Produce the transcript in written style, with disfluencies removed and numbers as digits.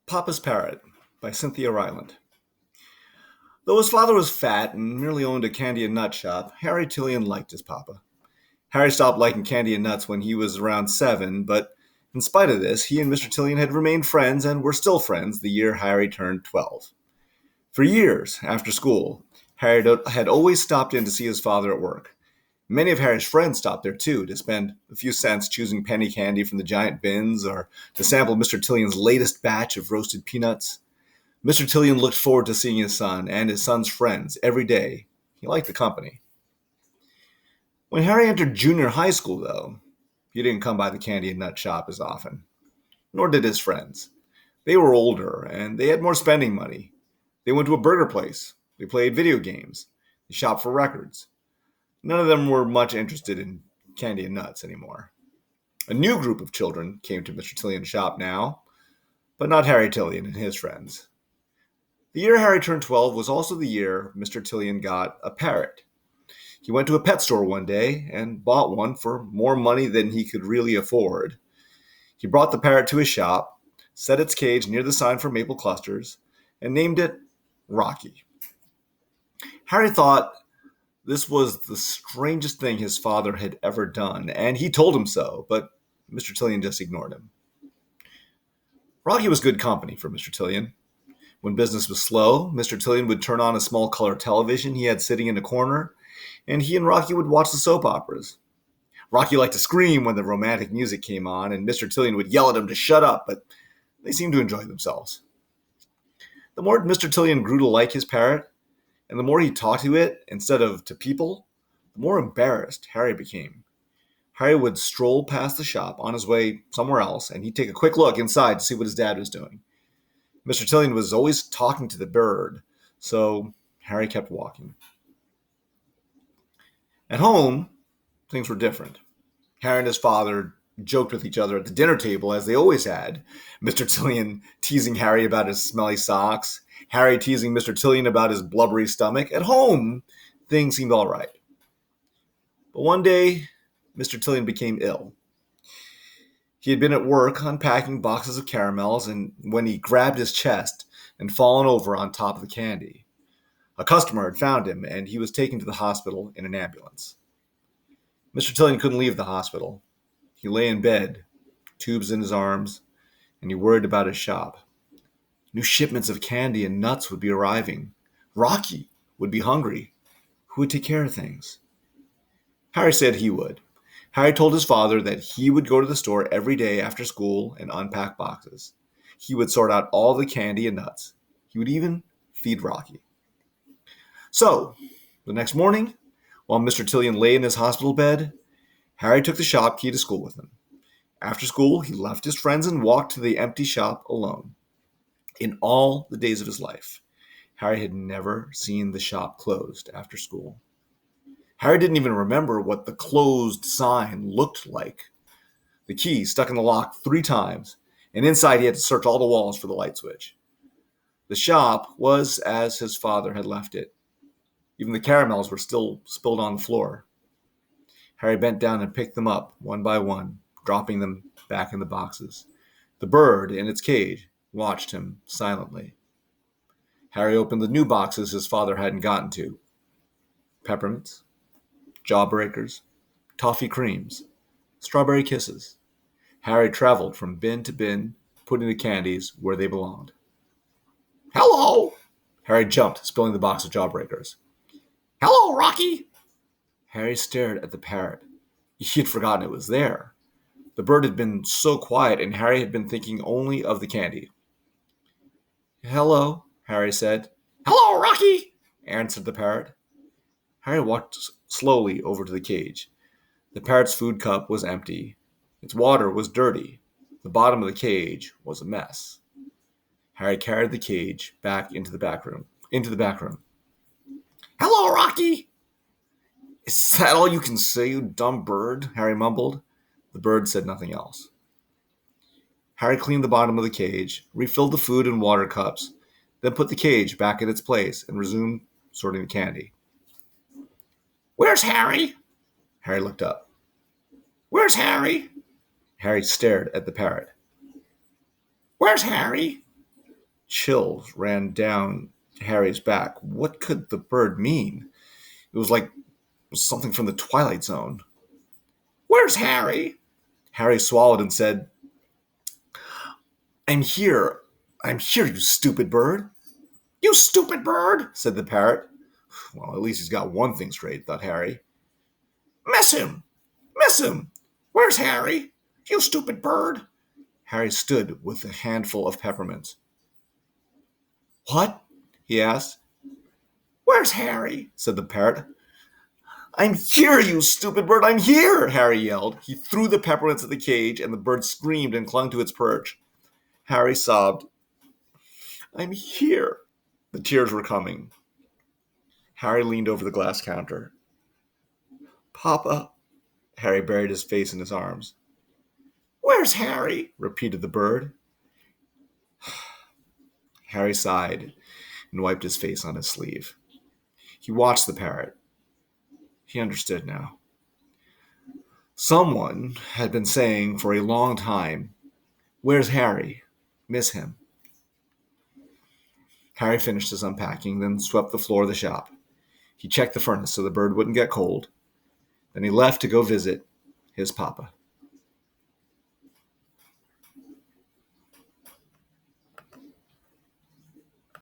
Papa's Parrot by Cynthia Rylant. Though his father was fat and merely owned a candy and nut shop, Harry Tillion liked his papa. Harry stopped liking candy and nuts when he was around 7, but in spite of this, he and Mr. Tillion had remained friends and were still friends the year Harry turned 12. For years after school, Harry had always stopped in to see his father at work. Many of Harry's friends stopped there too to spend a few cents choosing penny candy from the giant bins or to sample Mr. Tillion's latest batch of roasted peanuts. Mr. Tillion looked forward to seeing his son and his son's friends every day. He liked the company. When Harry entered junior high school, though, he didn't come by the candy and nut shop as often, nor did his friends. They were older and they had more spending money. They went to a burger place. They played video games. They shopped for records. None of them were much interested in candy and nuts anymore. A new group of children came to Mr. Tillion's shop now, but not Harry Tillion and his friends. The year Harry turned 12 was also the year Mr. Tillion got a parrot. He went to a pet store one day and bought one for more money than he could really afford. He brought the parrot to his shop, set its cage near the sign for maple clusters, and named it Rocky. Harry thought this was the strangest thing his father had ever done, and he told him so, but Mr. Tillion just ignored him. Rocky was good company for Mr. Tillion. When business was slow, Mr. Tillion would turn on a small color television he had sitting in a corner, and he and Rocky would watch the soap operas. Rocky liked to scream when the romantic music came on, and Mr. Tillion would yell at him to shut up, but they seemed to enjoy themselves. The more Mr. Tillion grew to like his parrot, and the more he talked to it instead of to people, the more embarrassed Harry became. Harry would stroll past the shop on his way somewhere else, and he'd take a quick look inside to see what his dad was doing. Mr. Tillion was always talking to the bird, so Harry kept walking. At home, things were different. Harry and his father joked with each other at the dinner table, as they always had. Mr. Tillion teasing Harry about his smelly socks, Harry teasing Mr. Tillion about his blubbery stomach. At home, things seemed all right. But one day, Mr. Tillion became ill. He had been at work unpacking boxes of caramels, and when he grabbed his chest and fallen over on top of the candy. A customer had found him, and he was taken to the hospital in an ambulance. Mr. Tillion couldn't leave the hospital. He lay in bed, tubes in his arms, and he worried about his shop. New shipments of candy and nuts would be arriving. Rocky would be hungry. Who would take care of things? Harry said he would. Harry told his father that he would go to the store every day after school and unpack boxes. He would sort out all the candy and nuts. He would even feed Rocky. So, the next morning, while Mr. Tillion lay in his hospital bed, Harry took the shop key to school with him. After school, he left his friends and walked to the empty shop alone. In all the days of his life, Harry had never seen the shop closed after school. Harry didn't even remember what the closed sign looked like. The key stuck in the lock 3 times, and inside he had to search all the walls for the light switch. The shop was as his father had left it. Even the caramels were still spilled on the floor. Harry bent down and picked them up one by one, dropping them back in the boxes. The bird in its cage watched him silently. Harry opened the new boxes his father hadn't gotten to. Peppermints, jawbreakers, toffee creams, strawberry kisses. Harry traveled from bin to bin, putting the candies where they belonged. "Hello!" Harry jumped, spilling the box of jawbreakers. "Hello, Rocky!" Harry stared at the parrot. He had forgotten it was there. The bird had been so quiet, and Harry had been thinking only of the candy. "Hello," Harry said. "Hello, Rocky," answered the parrot. Harry walked slowly over to the cage. The parrot's food cup was empty. Its water was dirty. The bottom of the cage was a mess. Harry carried the cage back into the back room. "Hello, Rocky." "Is that all you can say, you dumb bird?" Harry mumbled. The bird said nothing else. Harry cleaned the bottom of the cage, refilled the food and water cups, then put the cage back in its place and resumed sorting the candy. "Where's Harry?" Harry looked up. "Where's Harry?" Harry stared at the parrot. "Where's Harry?" Chills ran down Harry's back. What could the bird mean? It was like something from the Twilight Zone. Where's Harry? Harry swallowed and said, I'm here. I'm here, you stupid bird. You stupid bird, said the parrot. Well, at least he's got one thing straight, thought Harry. Miss him! Miss him! Where's Harry? You stupid bird! Harry stood with a handful of peppermints. What? He asked. Where's Harry? Said the parrot. I'm here, you stupid bird! I'm here! Harry yelled. He threw the peppermints at the cage, and the bird screamed and clung to its perch. Harry sobbed. I'm here. The tears were coming. Harry leaned over the glass counter. Papa. Harry buried his face in his arms. Where's Harry? Repeated the bird. Harry sighed and wiped his face on his sleeve. He watched the parrot. He understood now. Someone had been saying for a long time, Where's Harry? Miss him. Harry finished his unpacking, then swept the floor of the shop. He checked the furnace so the bird wouldn't get cold. Then he left to go visit his papa.